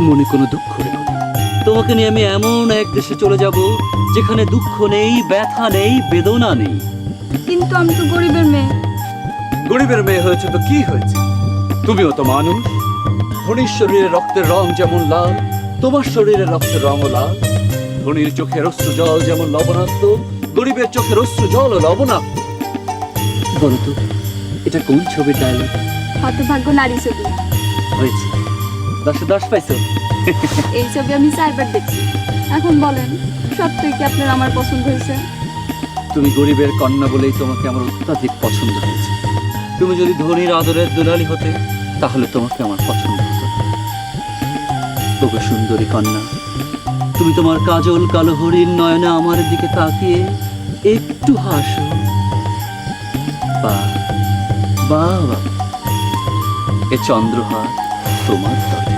মনে কোনো দুঃখ রেখো না। তোমাকে নিয়ে আমি এমন এক দেশে চলে যাব যেখানে দুঃখ নেই, ব্যথা নেই, বেদনা নেই। কিন্তু আমি তো গরিবের মেয়ে। গরিবের মেয়ে হয়েছে তো কি হয়েছে, তুমিও তো মানুষ। ধনীর শরীরের রক্তের রং যেমন লাল, তোমার শরীরের রক্তের রঙও লাল। ধনীর চোখের অশ্রু জল যেমন লবণাক্ত, গরিবের চোখের অশ্রু জল ও লবণাক্ত। বলো তো, এটা কোন ছবির ডায়লগ? হতভাগ্য নারী ছবি। হয়েছে, 10-এ 10 পাইছো। এই ছবি আমি 4বার দেখছি। এখন বলেন, সত্যই কি আপনার আমার পছন্দ হয়েছে? তুমি গরিবের কন্যা বলেই তোমাকে আমার অত্যাধিক পছন্দ হয়েছে। তুমি যদি ধনীর আদরের দুলালি হতে, তাহলে তোমাকে আমার পছন্দ হতো না। তবু সুন্দরী কন্যা, তুমি তোমার কাজল কালো হরিণ নয়নে আমার দিকে তাকিয়ে একটু হাসো। বাহ বাহ বাহ, এ চন্দ্রহার তোমার তরে।